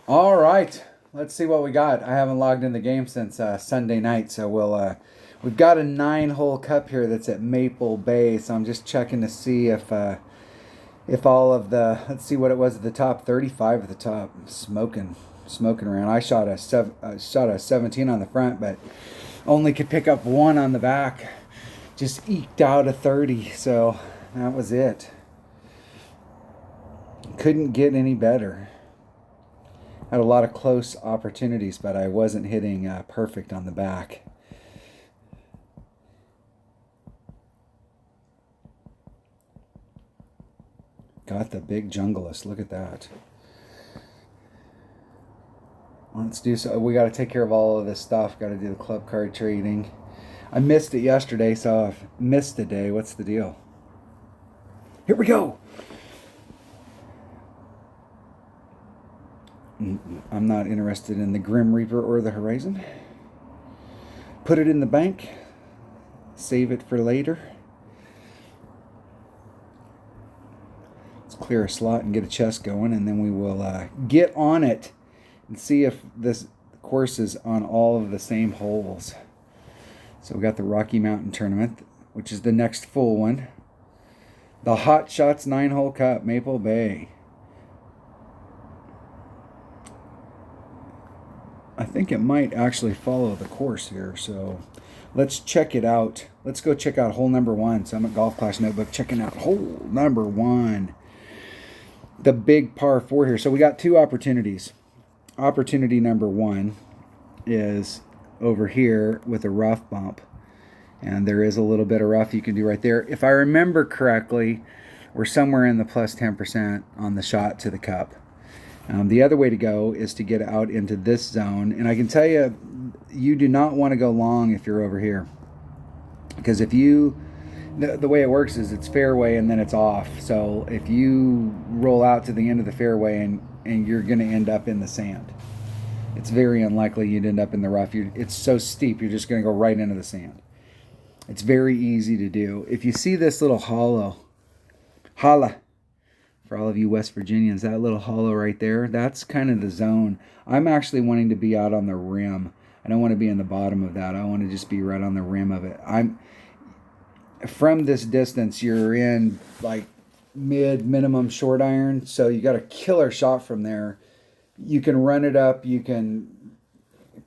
All right, let's see what we got. I haven't logged in the game since Sunday night, so we've got a 9-hole cup here that's at Maple Bay. So I'm just checking to see if all of the, let's see what it was at the top. 35 at the top, smoking around. I shot a 17 on the front, but only could pick up one on the back. Just eked out a 30, so that was it. Couldn't get any better. Had a lot of close opportunities, but I wasn't hitting perfect on the back. Got the big jungleist. Look at that. Let's do so. We got to take care of all of this stuff. Got to do the club card trading. I missed it yesterday, so I've missed a day. What's the deal? Here we go. I'm not interested in the Grim Reaper or the Horizon. Put it in the bank. Save it for later. Let's clear a slot and get a chest going, and then we will get on it and see if this course is on all of the same holes. So we got the Rocky Mountain Tournament, which is the next full one. The Hot Shots 9-hole cup, Maple Bay. I think it might actually follow the course here, so let's check it out. Let's go check out hole number 1. So I'm at Golf Class Notebook checking out hole number 1. The big par 4 here. So we got 2 opportunities. Opportunity number 1 is over here with a rough bump. And there is a little bit of rough you can do right there. If I remember correctly, we're somewhere in the plus 10% on the shot to the cup. The other way to go is to get out into this zone. And I can tell you, you do not want to go long if you're over here. Because if you, the way it works is it's fairway and then it's off. So if you roll out to the end of the fairway and you're going to end up in the sand. It's very unlikely you'd end up in the rough. It's so steep, you're just going to go right into the sand. It's very easy to do. If you see this little holla, for all of you West Virginians, that little hollow right there, that's kind of the zone. I'm actually wanting to be out on the rim. I don't want to be in the bottom of that. I want to just be right on the rim of it. From this distance, you're in like minimum short iron, so you got a killer shot from there. You can run it up. You can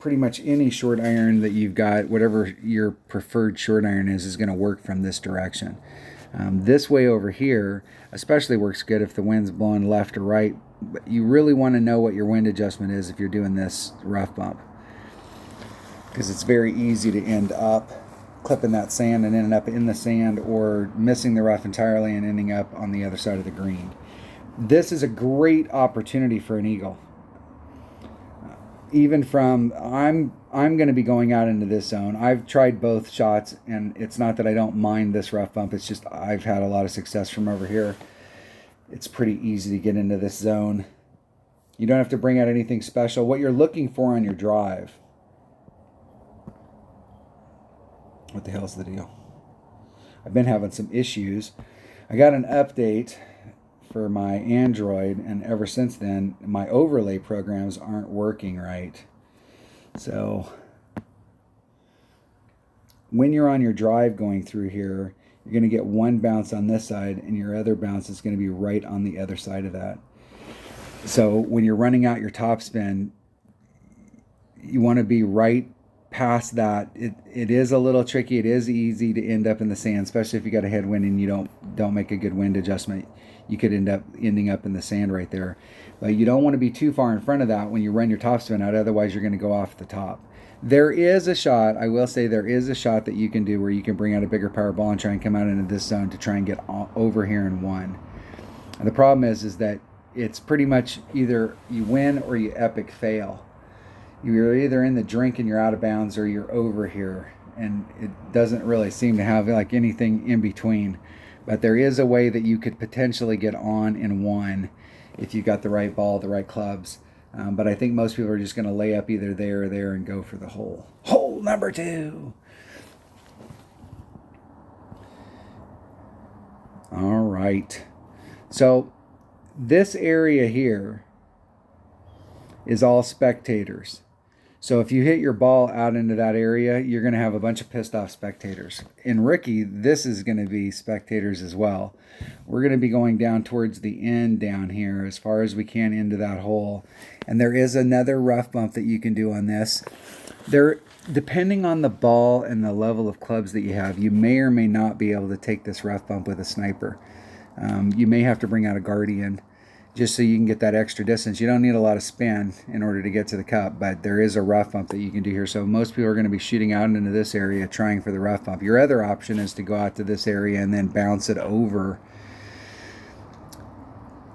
pretty much any short iron that you've got, whatever your preferred short iron is going to work from this direction. This way over here especially works good if the wind's blowing left or right. But you really want to know what your wind adjustment is if you're doing this rough bump, because it's very easy to end up clipping that sand and ending up in the sand, or missing the rough entirely and ending up on the other side of the green. This is a great opportunity for an eagle. Even from, I'm going to be going out into this zone. I've tried both shots, and it's not that I don't mind this rough bump. It's just I've had a lot of success from over here. It's pretty easy to get into this zone. You don't have to bring out anything special. What you're looking for on your drive. What the hell's the deal? I've been having some issues. I got an update for my Android, and ever since then my overlay programs aren't working right. So when you're on your drive going through here, you're going to get one bounce on this side and your other bounce is going to be right on the other side of that. So when you're running out your topspin, you want to be right past that. It is a little tricky. It is easy to end up in the sand, especially if you got a headwind and you don't make a good wind adjustment. You could end up ending up in the sand right there. But you don't want to be too far in front of that when you run your topspin out. Otherwise, you're going to go off the top. There is a shot, I will say, there is a shot that you can do where you can bring out a bigger power ball and try and come out into this zone to try and get over here in one. And the problem is that it's pretty much either you win or you epic fail. You're either in the drink and you're out of bounds, or you're over here, and it doesn't really seem to have like anything in between. But there is a way that you could potentially get on in one if you got the right ball, the right clubs. But I think most people are just going to lay up either there or there and go for the hole. Hole number 2. All right. So this area here is all spectators. So if you hit your ball out into that area, you're going to have a bunch of pissed off spectators. In Ricky, this is going to be spectators as well. We're going to be going down towards the end down here as far as we can into that hole. And there is another rough bump that you can do on this. Depending on the ball and the level of clubs that you have, you may or may not be able to take this rough bump with a sniper. You may have to bring out a guardian just so you can get that extra distance. You don't need a lot of spin in order to get to the cup, but there is a rough bump that you can do here. So most people are going to be shooting out into this area trying for the rough bump. Your other option is to go out to this area and then bounce it over.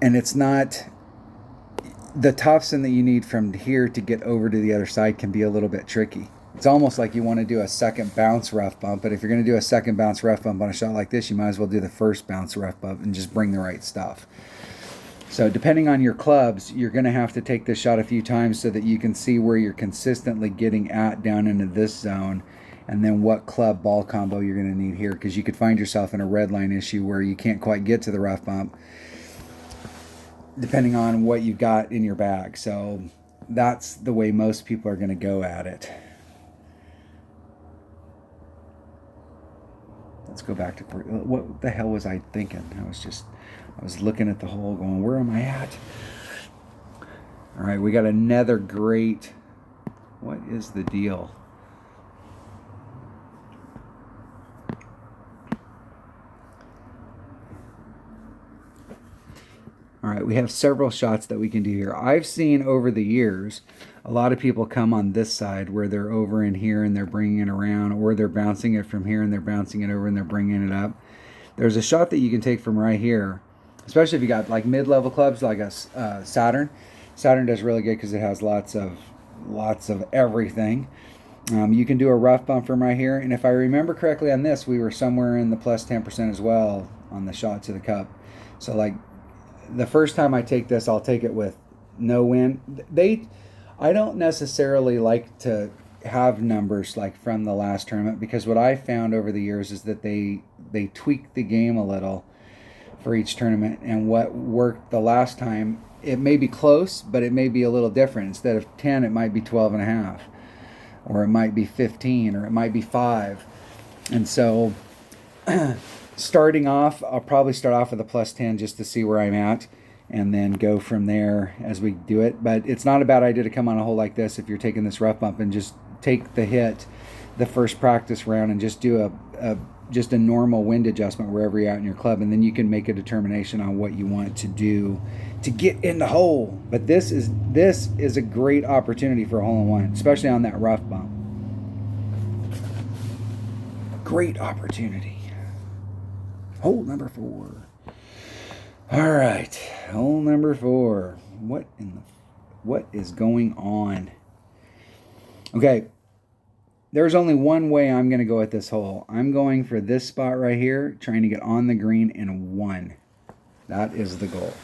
And it's not... The topspin that you need from here to get over to the other side can be a little bit tricky. It's almost like you want to do a second bounce rough bump, but if you're going to do a second bounce rough bump on a shot like this, you might as well do the first bounce rough bump and just bring the right stuff. So depending on your clubs, you're going to have to take this shot a few times so that you can see where you're consistently getting at down into this zone, and then what club ball combo you're going to need here, because you could find yourself in a red line issue where you can't quite get to the rough bump depending on what you've got in your bag. So that's the way most people are going to go at it. Let's go back to what the hell was I thinking? I was looking at the hole going, where am I at? All right, we got another great, what is the deal? All right, we have several shots that we can do here. I've seen over the years a lot of people come on this side where they're over in here and they're bringing it around, or they're bouncing it from here and they're bouncing it over and they're bringing it up. There's a shot that you can take from right here, especially if you got like mid-level clubs like a Saturn. Saturn does really good because it has lots of everything. You can do a rough bump from right here, and if I remember correctly on this, we were somewhere in the plus 10% as well on the shot to the cup. So like the first time I take this, I'll take it with no wind. I don't necessarily like to have numbers like from the last tournament, because what I found over the years is that they tweak the game a little for each tournament, and what worked the last time, it may be close, but it may be a little different. Instead of 10, it might be 12.5, or it might be 15, or it might be 5. And so starting off, I'll probably start off with a plus 10 just to see where I'm at, and then go from there as we do it. But it's not a bad idea to come on a hole like this if you're taking this rough bump and just take the hit the first practice round and just do just a normal wind adjustment wherever you're at in your club, and then you can make a determination on what you want to do to get in the hole. But this is a great opportunity for a hole-in-one, especially on that rough bump. Great opportunity. Hole number 4. All right, hole number 4. What is going on? Okay, there's only one way I'm going to go at this hole. I'm going for this spot right here, trying to get on the green in 1. That is the goal.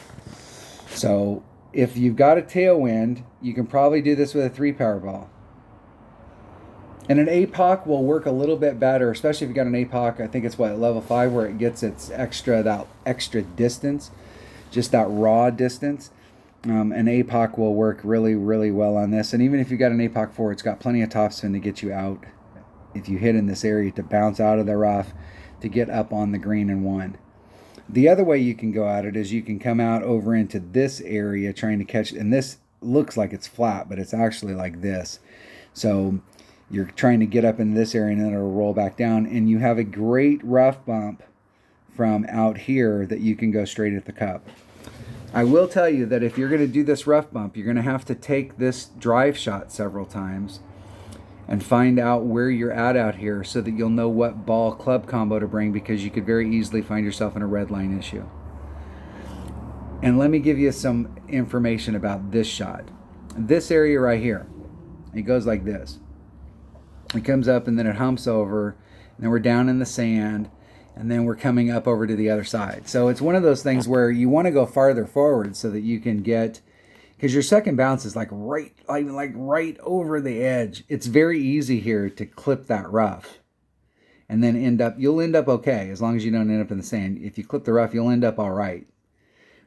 So if you've got a tailwind, you can probably do this with a 3-power ball. And an APOC will work a little bit better, especially if you've got an APOC, I think it's what, level 5, where it gets that extra distance, just that raw distance. An APOC will work really, really well on this. And even if you've got an APOC 4, it's got plenty of topspin to get you out if you hit in this area, to bounce out of the rough, to get up on the green in 1. The other way you can go at it is you can come out over into this area trying to catch, and this looks like it's flat, but it's actually like this. So you're trying to get up in this area and then it'll roll back down, and you have a great rough bump from out here that you can go straight at the cup. I will tell you that if you're going to do this rough bump, you're going to have to take this drive shot several times and find out where you're at out here so that you'll know what ball club combo to bring, because you could very easily find yourself in a red line issue. And let me give you some information about this shot. This area right here, it goes like this. It comes up and then it humps over, and then we're down in the sand, and then we're coming up over to the other side. So it's one of those things where you want to go farther forward so that you can get, because your second bounce is like right over the edge. It's very easy here to clip that rough and then you'll end up okay, as long as you don't end up in the sand. If you clip the rough, you'll end up all right.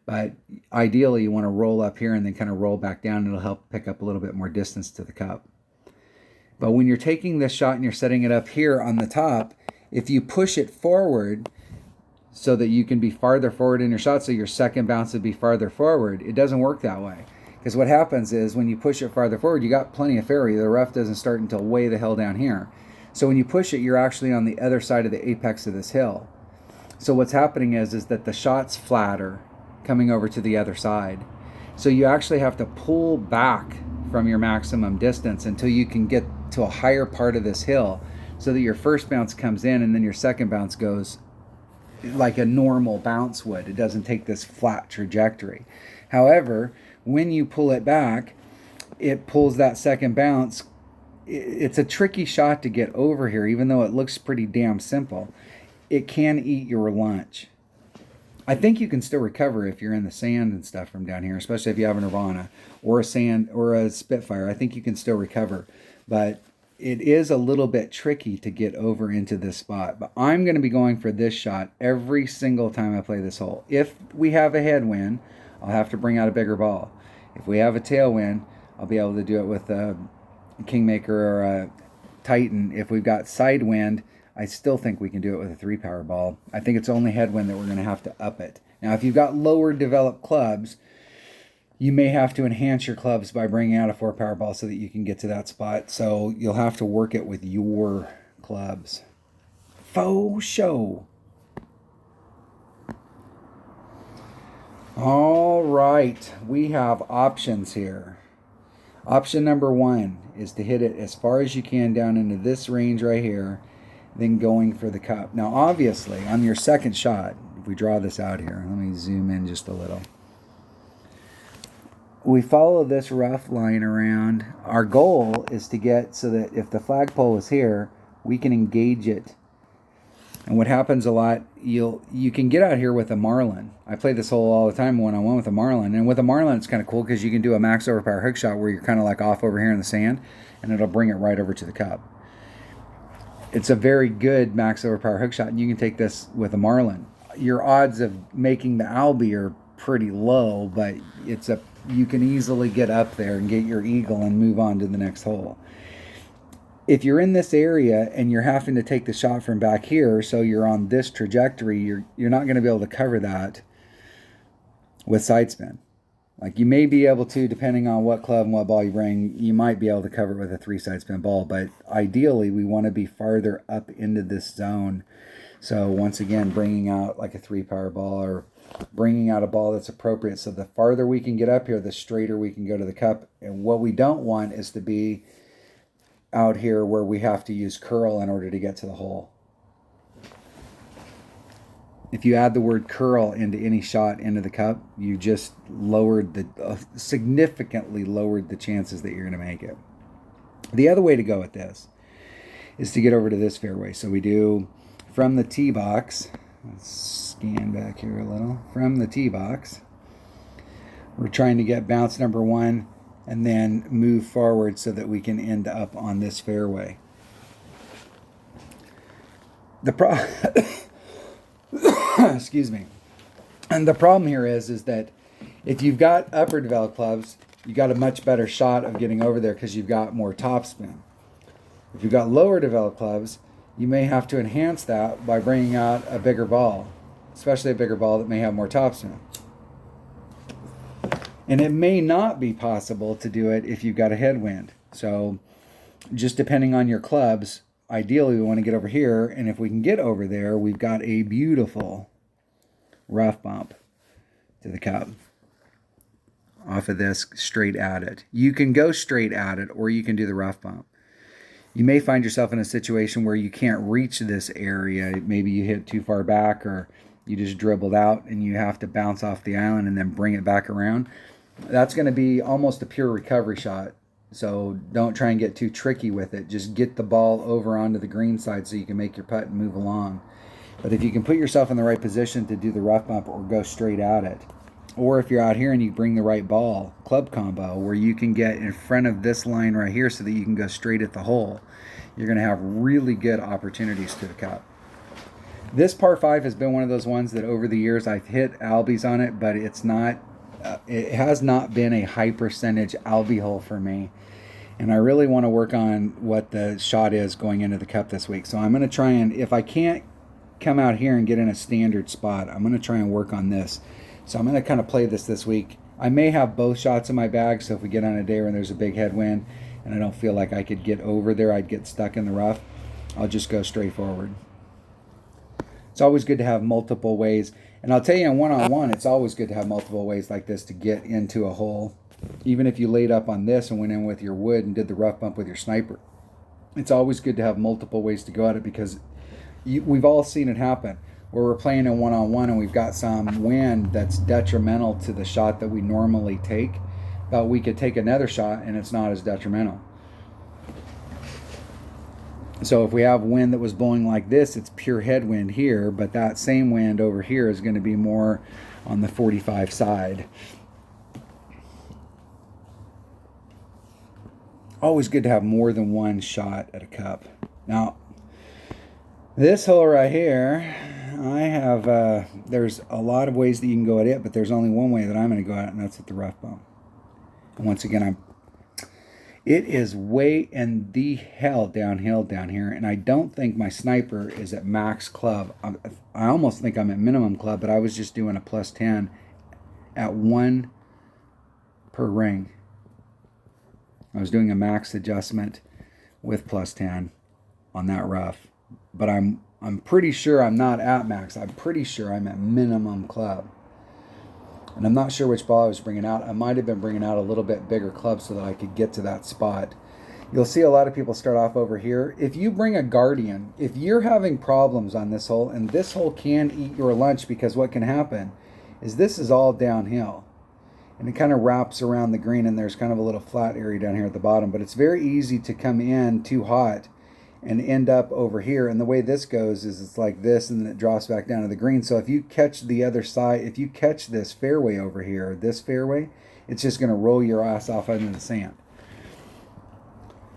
But ideally, you want to roll up here and then kind of roll back down. It'll help pick up a little bit more distance to the cup. But when you're taking this shot and you're setting it up here on the top, if you push it forward so that you can be farther forward in your shot, so your second bounce would be farther forward, it doesn't work that way. Because what happens is when you push it farther forward, you got plenty of fairway. The rough doesn't start until way the hell down here. So when you push it, you're actually on the other side of the apex of this hill. So what's happening is that the shot's flatter coming over to the other side. So you actually have to pull back from your maximum distance until you can get to a higher part of this hill so that your first bounce comes in and then your second bounce goes like a normal bounce would. It doesn't take this flat trajectory. However, when you pull it back, it pulls that second bounce. It's a tricky shot to get over here, even though it looks pretty damn simple. It can eat your lunch. I think you can still recover if you're in the sand and stuff from down here, especially if you have a Nirvana or a sand or a Spitfire. I think you can still recover, but it is a little bit tricky to get over into this spot. But I'm going to be going for this shot every single time I play this hole. If we have a headwind, I'll have to bring out a bigger ball. If we have a tailwind, I'll be able to do it with a Kingmaker or a Titan. If we've got side wind, I still think we can do it with a 3-power ball. I think it's only headwind that we're going to have to up it. Now, if you've got lower developed clubs, you may have to enhance your clubs by bringing out a 4-power ball so that you can get to that spot. So you'll have to work it with your clubs. Faux show. All right, we have options here. Option number 1 is to hit it as far as you can down into this range right here, then going for the cup. Now, obviously, on your second shot, if we draw this out here, let me zoom in just a little. We follow this rough line around. Our goal is to get so that if the flagpole is here, we can engage it. And what happens a lot, you can get out here with a marlin. I play this hole all the time one-on-one with a marlin. And with a marlin, it's kind of cool because you can do a max overpower hook shot where you're kind of like off over here in the sand, and it'll bring it right over to the cup. It's a very good max overpower hook shot, and you can take this with a marlin. Your odds of making the Albie are pretty low, but you can easily get up there and get your eagle and move on to the next hole. If you're in this area and you're having to take the shot from back here, so you're on this trajectory, you're not going to be able to cover that with side spin. Like, you may be able to, depending on what club and what ball you bring, you might be able to cover it with a 3 side spin ball, but ideally we want to be farther up into this zone. So once again, bringing out like a 3-power ball or bringing out a ball that's appropriate. So the farther we can get up here, the straighter we can go to the cup. And what we don't want is to be out here where we have to use curl in order to get to the hole. If you add the word curl into any shot into the cup, you just significantly lowered the chances that you're going to make it. The other way to go with this is to get over to this fairway. So we do from the tee box. Let's scan back here a little. From the tee box, we're trying to get bounce number 1 and then move forward so that we can end up on this fairway. Excuse me. And the problem here is that if you've got upper developed clubs, you got a much better shot of getting over there because you've got more topspin. If you've got lower developed clubs, you may have to enhance that by bringing out a bigger ball, especially a bigger ball that may have more topspin. And it may not be possible to do it if you've got a headwind. So just depending on your clubs, ideally we want to get over here, and if we can get over there, we've got a beautiful rough bump to the cup off of this straight at it. You can go straight at it, or you can do the rough bump. You may find yourself in a situation where you can't reach this area. Maybe you hit too far back, or you just dribbled out and you have to bounce off the island and then bring it back around. That's going to be almost a pure recovery shot. So don't try and get too tricky with it. Just get the ball over onto the green side so you can make your putt and move along. But if you can put yourself in the right position to do the rough bump or go straight at it, or if you're out here and you bring the right ball, club combo, where you can get in front of this line right here so that you can go straight at the hole, you're going to have really good opportunities to the cup. This par 5 has been one of those ones that over the years I've hit albies on it, but it's not, it has not been a high percentage albie hole for me. And I really want to work on what the shot is going into the cup this week. So I'm going to try and, if I can't come out here and get in a standard spot, I'm going to try and work on this. So I'm going to kind of play this week. I may have both shots in my bag, so if we get on a day where there's a big headwind and I don't feel like I could get over there, I'd get stuck in the rough, I'll just go straight forward. It's always good to have multiple ways. And I'll tell you, in one-on-one, it's always good to have multiple ways like this to get into a hole. Even if you laid up on this and went in with your wood and did the rough bump with your sniper, it's always good to have multiple ways to go at it, because we've all seen it happen where we're playing in one-on-one and we've got some wind that's detrimental to the shot that we normally take, but we could take another shot and it's not as detrimental. So if we have wind that was blowing like this, it's pure headwind here, but that same wind over here is going to be more on the 45 side. Always good to have more than one shot at a cup. Now, this hole right here, I have, there's a lot of ways that you can go at it, but there's only one way that I'm going to go at it, and that's with the rough bump. And once again, it is way in the hell downhill down here, and I don't think my sniper is at max club. I almost think I'm at minimum club, but I was just doing a plus 10 at 1 per ring. I was doing a max adjustment with plus 10 on that rough, but I'm pretty sure I'm not at max. I'm pretty sure I'm at minimum club. And I'm not sure which ball I was bringing out. I might have been bringing out a little bit bigger club so that I could get to that spot. You'll see a lot of people start off over here. If you bring a Guardian, if you're having problems on this hole, and this hole can eat your lunch, because what can happen is this is all downhill. And it kind of wraps around the green, and there's kind of a little flat area down here at the bottom. But it's very easy to come in too hot and end up over here. And the way this goes is it's like this, and then it drops back down to the green. So if you catch the other side, if you catch this fairway over here, this fairway, it's just going to roll your ass off into the sand.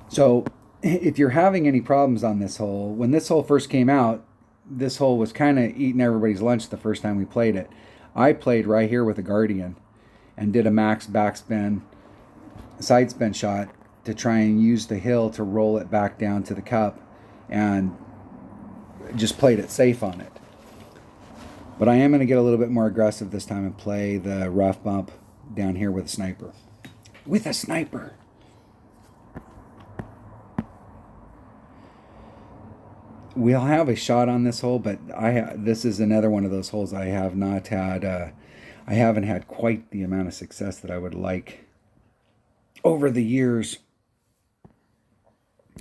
So if you're having any problems on this hole, when this hole first came out, this hole was kind of eating everybody's lunch the first time we played it. I played right here with a Guardian and did a max backspin, side spin shot to try and use the hill to roll it back down to the cup, and just played it safe on it. But I am going to get a little bit more aggressive this time and play the rough bump down here with a sniper. With a sniper! We'll have a shot on this hole, but this is another one of those holes I have not had, I haven't had quite the amount of success that I would like over the years.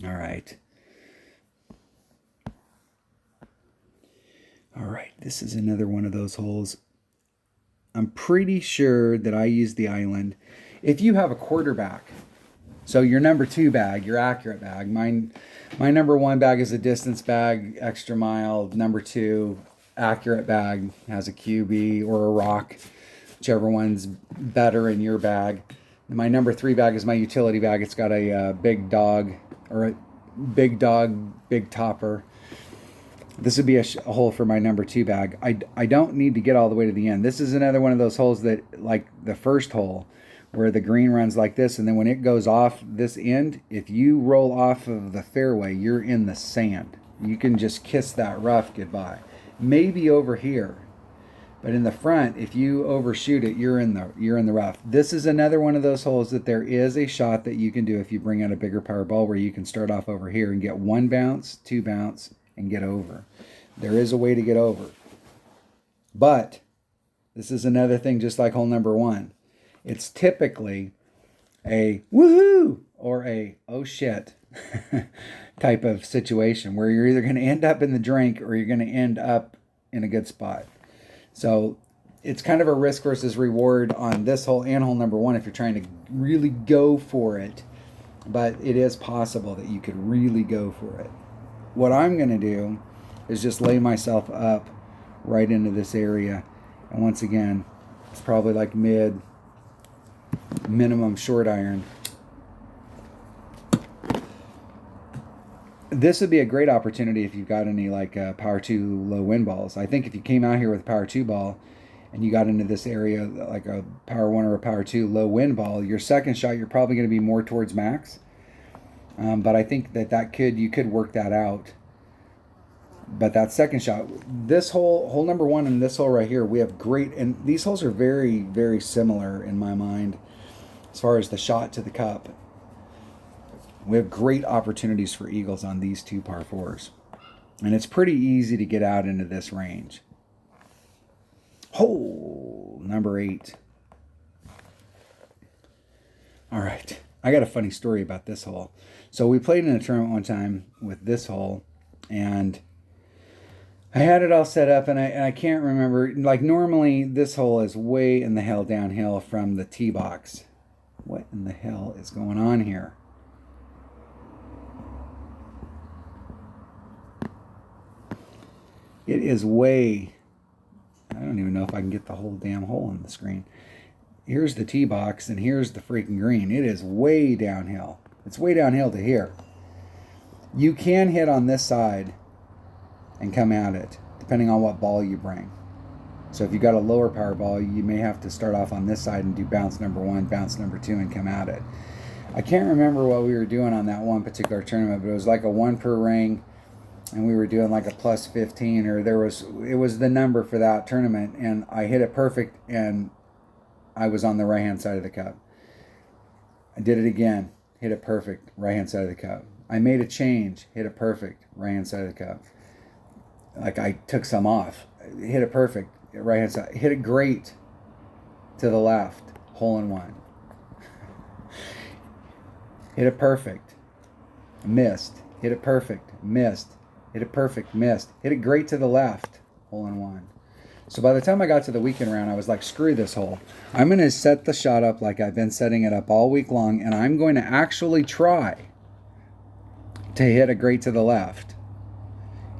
All right. All right, this is another one of those holes. I'm pretty sure that I use the island. If you have a quarterback, so your number 2 bag, your accurate bag, my number 1 bag is a distance bag, extra mile. Number 2, accurate bag, has a QB or a rock, whichever one's better in your bag. My number 3 bag is my utility bag. It's got a big dog, or a big dog, big topper. This would be a hole for my number 2 bag. I don't need to get all the way to the end. This is another one of those holes that, like the first hole, where the green runs like this, and then when it goes off this end, if you roll off of the fairway, you're in the sand. You can just kiss that rough goodbye. Maybe over here, but in the front, if you overshoot it, you're in the rough. This is another one of those holes that there is a shot that you can do if you bring out a bigger power ball, where you can start off over here and get 1 bounce, 2 bounce, and get over. There is a way to get over. But this is another thing, just like hole number 1. It's typically a woohoo or a oh shit type of situation, where you're either going to end up in the drink or you're going to end up in a good spot. So it's kind of a risk versus reward on this hole and hole number 1 if you're trying to really go for it. But it is possible that you could really go for it. What I'm going to do is just lay myself up right into this area. And once again, it's probably like minimum short iron. This would be a great opportunity if you've got any like power 2 low wind balls. I think if you came out here with a power 2 ball and you got into this area like a power 1 or a power 2 low wind ball, your second shot you're probably going to be more towards max. But I think that you could work that out. But that second shot, this hole number 1 and this hole right here, we have great, and these holes are very, very similar in my mind as far as the shot to the cup. We have great opportunities for eagles on these 2 par 4s. And it's pretty easy to get out into this range. Hole number 8. All right. I got a funny story about this hole. So we played in a tournament one time with this hole, and I had it all set up, and I can't remember. Like, normally this hole is way in the hell downhill from the tee box. What in the hell is going on here? It is way, I don't even know if I can get the whole damn hole on the screen. Here's the tee box, and here's the freaking green. It is way downhill. It's way downhill to here. You can hit on this side and come at it, depending on what ball you bring. So if you got a lower power ball, you may have to start off on this side and do bounce number 1, bounce number 2, and come at it. I can't remember what we were doing on that one particular tournament, but it was like a 1 per ring, and we were doing like a plus 15, or it was the number for that tournament, and I hit it perfect, and I was on the right-hand side of the cup. I did it again, hit it perfect, right-hand side of the cup. I made a change, hit it perfect, right-hand side of the cup. Like I took some off, hit it perfect, right-hand side, hit it great to the left, hole in 1. Hit it perfect, missed, hit it perfect, missed, hit it perfect, missed, hit it great to the left, hole in 1. So by the time I got to the weekend round, I was like, screw this hole. I'm going to set the shot up like I've been setting it up all week long, and I'm going to actually try to hit a great to the left.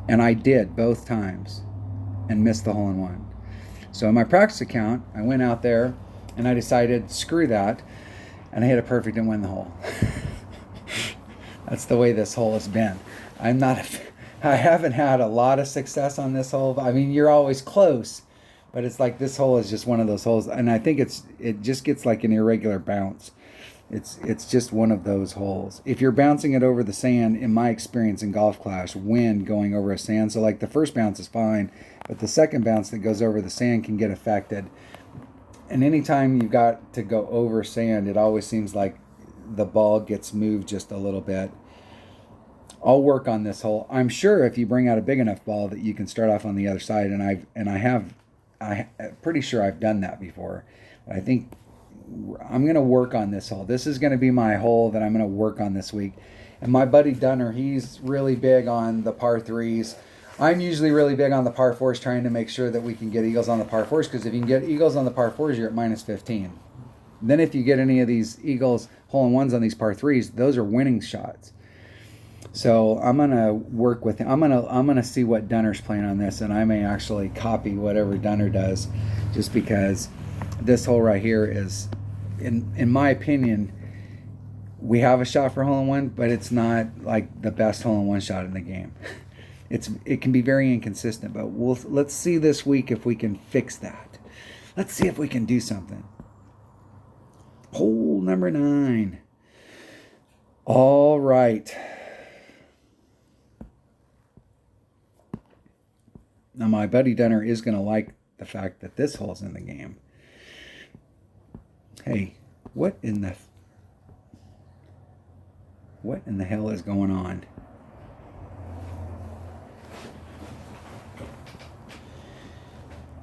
And I did both times and missed the hole in 1. So in my practice account, I went out there and I decided, screw that, and I hit a perfect and win the hole. That's the way this hole has been. I haven't had a lot of success on this hole. I mean, you're always close, but it's like this hole is just one of those holes, and I think it just gets like an irregular bounce. It's just one of those holes. If you're bouncing it over the sand, in my experience in Golf Clash, wind going over a sand, so like the first bounce is fine, but the second bounce that goes over the sand can get affected. And anytime you've got to go over sand, it always seems like the ball gets moved just a little bit. I'll work on this hole. I'm sure if you bring out a big enough ball that you can start off on the other side, and I'm pretty sure I've done that before. But I think I'm going to work on this hole. This is going to be my hole that I'm going to work on this week. And my buddy Dunner, he's really big on the par 3s. I'm usually really big on the par 4s, trying to make sure that we can get eagles on the par 4s, because if you can get eagles on the par 4s, you're at minus 15. Then if you get any of these eagles hole-in-ones on these par 3s, those are winning shots. So I'm gonna work with him. I'm gonna see what Dunner's playing on this, and I may actually copy whatever Dunner does, just because this hole right here is, in my opinion, we have a shot for hole-in-one, but it's not like the best hole-in-one shot in the game. It can be very inconsistent, but let's see this week if we can fix that. Let's see if we can do something. Hole number 9. All right. Now, my buddy Dunner is going to like the fact that this hole's in the game. Hey, what in the hell is going on?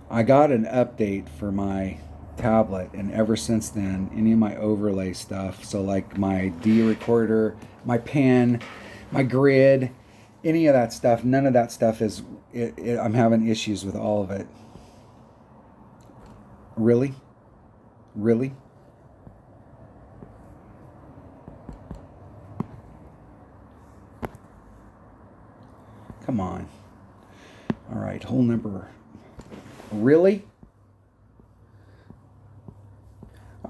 I got an update for my tablet, and ever since then, any of my overlay stuff, so like my D recorder, my pen, my grid, any of that stuff, none of that stuff is, I'm having issues with all of it. Really? Really? Come on. All right, hole number. Really?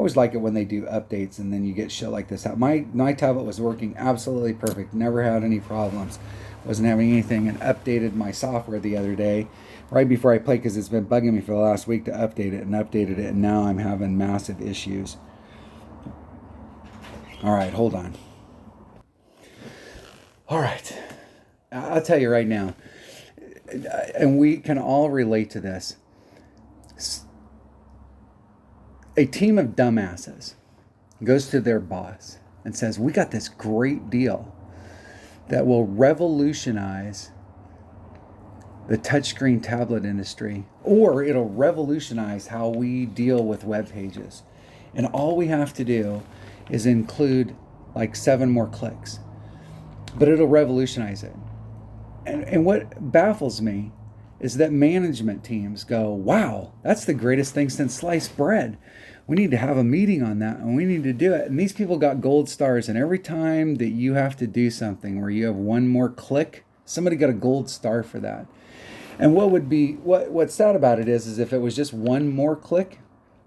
always like it when they do updates and then you get shit like this. My tablet was working absolutely perfect. Never had any problems. Wasn't having anything, and updated my software the other day right before I played because it's been bugging me for the last week to update it, and updated it, and now I'm having massive issues. All right, hold on. All right. I'll tell you right now, and we can all relate to this. A team of dumbasses goes to their boss and says, we got this great deal that will revolutionize the touchscreen tablet industry, or it'll revolutionize how we deal with web pages. And all we have to do is include like 7 more clicks, but it'll revolutionize it. And what baffles me is that management teams go, wow, that's the greatest thing since sliced bread. We need to have a meeting on that, and we need to do it. And these people got gold stars, and every time that you have to do something where you have 1 more click, somebody got a gold star for that. And what's sad about it is if it was just 1 more click,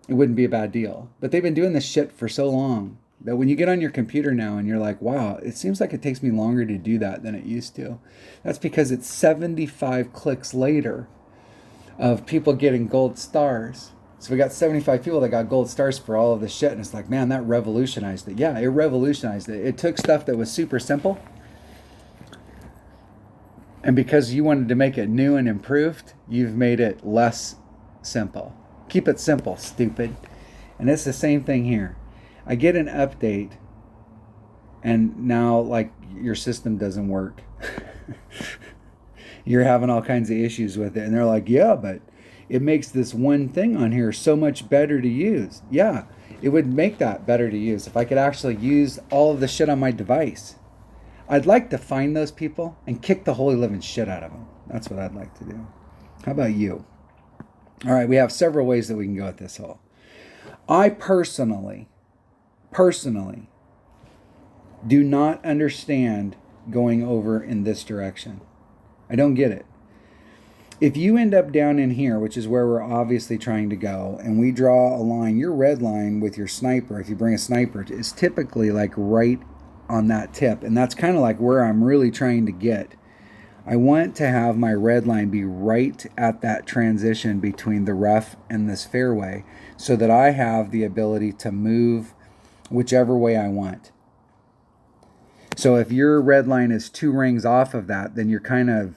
it wouldn't be a bad deal. But they've been doing this shit for so long that when you get on your computer now and you're like, wow, it seems like it takes me longer to do that than it used to. That's because it's 75 clicks later of people getting gold stars. So we got 75 people that got gold stars for all of this shit. And it's like, man, that revolutionized it. Yeah, it revolutionized it. It took stuff that was super simple, and because you wanted to make it new and improved, you've made it less simple. Keep it simple, stupid. And it's the same thing here. I get an update, and now like your system doesn't work. You're having all kinds of issues with it. And they're like, yeah, but it makes this one thing on here so much better to use. Yeah, it would make that better to use if I could actually use all of the shit on my device. I'd like to find those people and kick the holy living shit out of them. That's what I'd like to do. How about you? All right, we have several ways that we can go at this hole. I personally do not understand going over in this direction. I don't get it. If you end up down in here, which is where we're obviously trying to go, and we draw a line, your red line with your sniper, if you bring a sniper, is typically like right on that tip. And that's kind of like where I'm really trying to get. I want to have my red line be right at that transition between the rough and this fairway, so that I have the ability to move whichever way I want. So if your red line is 2 rings off of that, then you're kind of,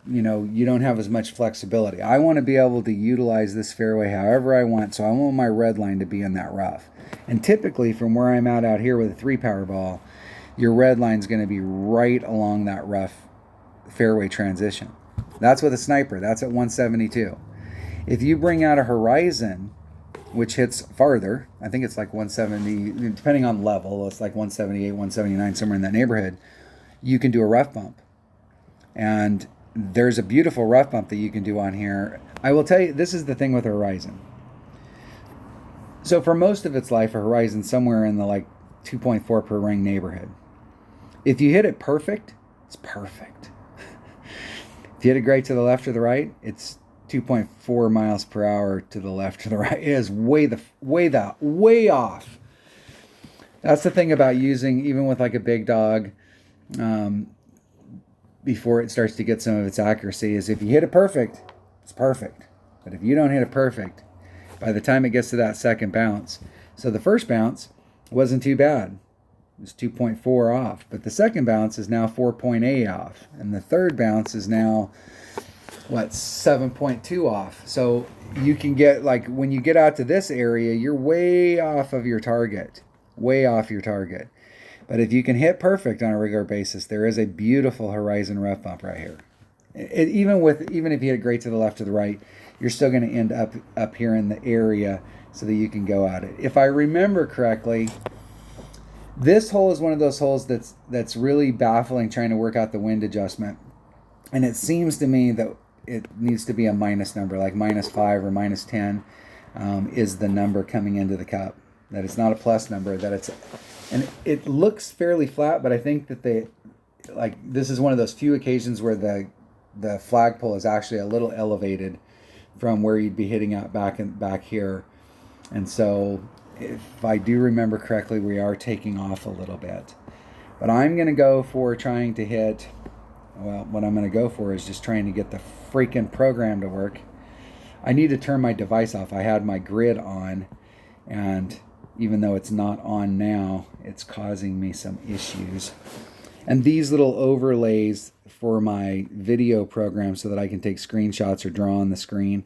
you don't have as much flexibility. I want to be able to utilize this fairway however I want, so I want my red line to be in that rough. And typically from where I'm at out here with a 3-power ball, your red line is going to be right along that rough fairway transition. That's with a sniper. That's at 172. If you bring out a horizon, which hits farther, I think it's like 170, depending on level, it's like 178, 179, somewhere in that neighborhood, you can do a rough bump. And there's a beautiful rough bump that you can do on here. I will tell you, this is the thing with a horizon. So for most of its life, a horizon somewhere in the like 2.4 per ring neighborhood. If you hit it perfect, it's perfect. If you hit it great to the left or the right, it's 2.4 miles per hour to the left or the right. It is way off. That's the thing about using, even with like a big dog, before it starts to get some of its accuracy, is if you hit it perfect, it's perfect. But if you don't hit it perfect, by the time it gets to that second bounce, so the first bounce wasn't too bad. It was 2.4 off. But the second bounce is now 4.8 off. And the third bounce is now, 7.2 off. So you can get, like, when you get out to this area, you're way off of your target. Way off your target. But if you can hit perfect on a regular basis, there is a beautiful horizon rough bump right here. Even if you hit it great to the left or the right, you're still going to end up here in the area so that you can go at it. If I remember correctly, this hole is one of those holes that's really baffling, trying to work out the wind adjustment. And it seems to me that it needs to be a minus number, like -5 or -10 is the number coming into the cup. That it's not a plus number, and it looks fairly flat, but I think that this is one of those few occasions where the flagpole is actually a little elevated from where you'd be hitting out back here. And so if I do remember correctly, we are taking off a little bit. But I'm going to go for trying to hit, well, what I'm going to go for is just trying to get the freaking program to work. I need to turn my device off. I had my grid on, and even though it's not on now, it's causing me some issues. And these little overlays for my video program so that I can take screenshots or draw on the screen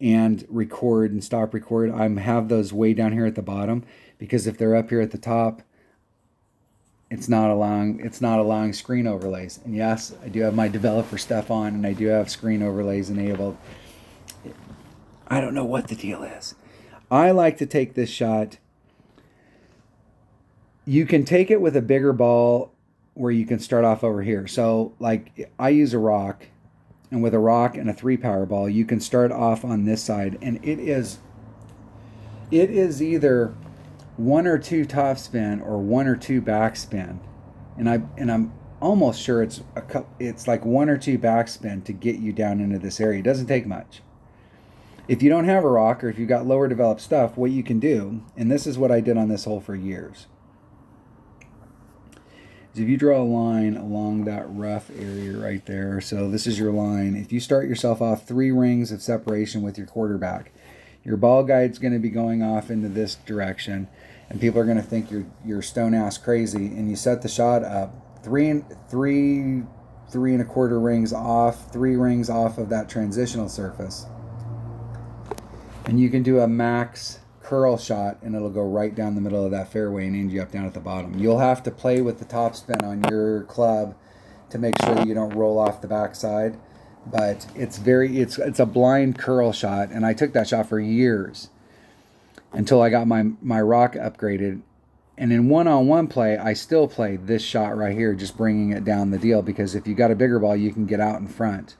and record and stop record, I have those way down here at the bottom, because if they're up here at the top, it's not allowing screen overlays. And yes, I do have my developer stuff on, and I do have screen overlays enabled. I don't know what the deal is. I like to take this shot. You can take it with a bigger ball where you can start off over here. So like I use a rock, and with a rock and a 3-power ball, you can start off on this side, and it is either 1 or 2 topspin or 1 or 2 backspin, and I'm almost sure it's like 1 or 2 backspin to get you down into this area. It doesn't take much. If you don't have a rock, or if you've got lower developed stuff, what you can do, and this is what I did on this hole for years, is if you draw a line along that rough area right there, so this is your line. If you start yourself off 3 rings of separation with your quarterback, your ball guide's going to be going off into this direction, and people are going to think you're stone ass crazy. And you set the shot up 3 1/4 rings off, 3 rings off of that transitional surface, and you can do a max curl shot, and it'll go right down the middle of that fairway and end you up down at the bottom. You'll have to play with the topspin on your club to make sure you don't roll off the backside. But it's a blind curl shot, and I took that shot for years until I got my rock upgraded. And in one-on-one play, I still play this shot right here, just bringing it down the deal, because if you got a bigger ball, you can get out in front.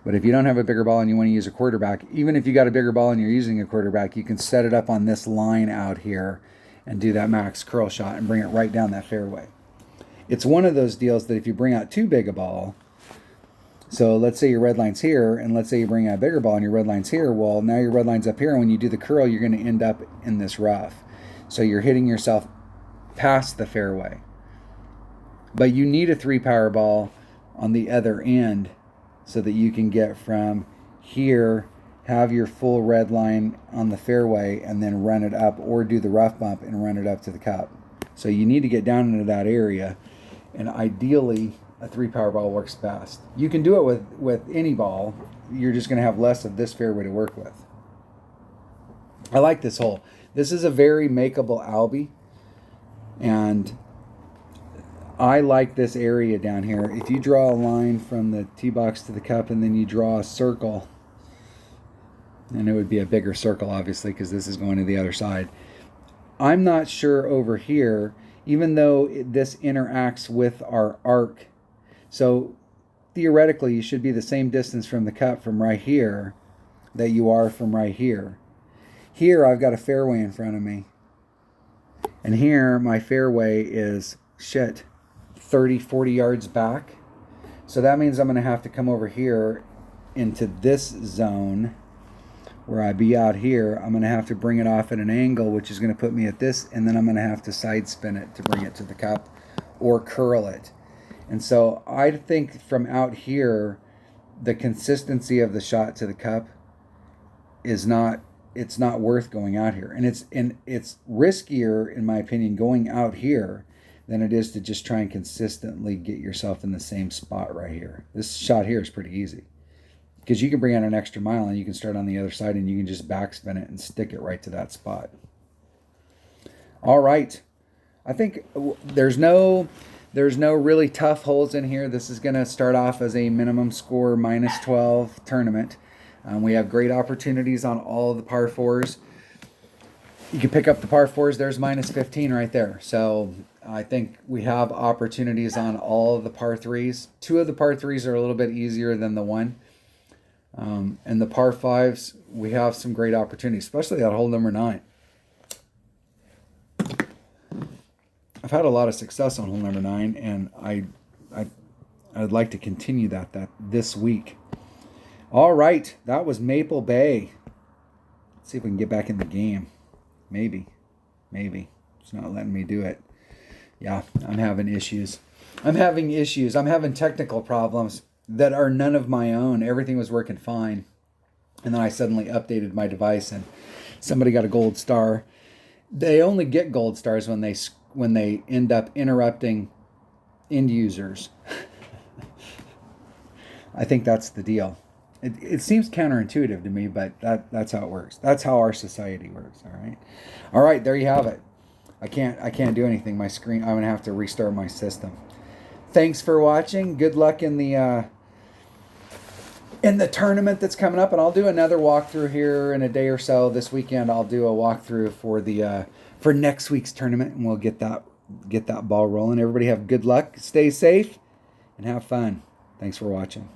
But if you don't have a bigger ball and you want to use a quarterback, even if you got a bigger ball and you're using a quarterback, you can set it up on this line out here and do that max curl shot and bring it right down that fairway. It's one of those deals that if you bring out too big a ball, so let's say your red line's here, and let's say you bring out a bigger ball and your red line's here, well, now your red line's up here, and when you do the curl, you're going to end up in this rough. So you're hitting yourself past the fairway. But you need a 3-power ball on the other end so that you can get from here, have your full red line on the fairway, and then run it up, or do the rough bump and run it up to the cup. So you need to get down into that area, and ideally a 3-power ball works best. You can do it with any ball. You're just going to have less of this fairway to work with. I like this hole. This is a very makeable Albie, and I like this area down here. If you draw a line from the tee box to the cup, and then you draw a circle, and it would be a bigger circle, obviously, because this is going to the other side. I'm not sure over here, even though this interacts with our arc. So theoretically, you should be the same distance from the cup from right here that you are from right here. Here, I've got a fairway in front of me. And here, my fairway is, 30, 40 yards back. So that means I'm going to have to come over here into this zone where I be out here. I'm going to have to bring it off at an angle, which is going to put me at this, and then I'm going to have to side spin it to bring it to the cup or curl it. And so I think from out here, the consistency of the shot to the cup is not, it's not worth going out here. And it's riskier, in my opinion, going out here than it is to just try and consistently get yourself in the same spot right here. This shot here is pretty easy, because you can bring out an extra mile and you can start on the other side and you can just backspin it and stick it right to that spot. All right. I think there's no really tough holes in here. This is going to start off as a minimum score -12 tournament. We have great opportunities on all of the par 4s. You can pick up the par 4s. There's -15 right there. So I think we have opportunities on all of the par 3s. 2 of the par 3s are a little bit easier than the 1. And the par 5s, we have some great opportunities, especially at hole number 9. I've had a lot of success on hole number 9, and I'd like to continue that this week. All right, that was Maple Bay. Let's see if we can get back in the game. Maybe. It's not letting me do it. Yeah, I'm having issues. I'm having technical problems that are none of my own. Everything was working fine. And then I suddenly updated my device and somebody got a gold star. They only get gold stars when they end up interrupting end users. I think that's the deal. It seems counterintuitive to me, but that's how it works. That's how our society works. All right. There you have it. I can't do anything. My screen. I'm gonna have to restart my system. Thanks for watching. Good luck in the tournament that's coming up, and I'll do another walkthrough here in a day or so. This weekend, I'll do a walkthrough for next week's tournament, and we'll get that ball rolling. Everybody have good luck. Stay safe and have fun. Thanks for watching.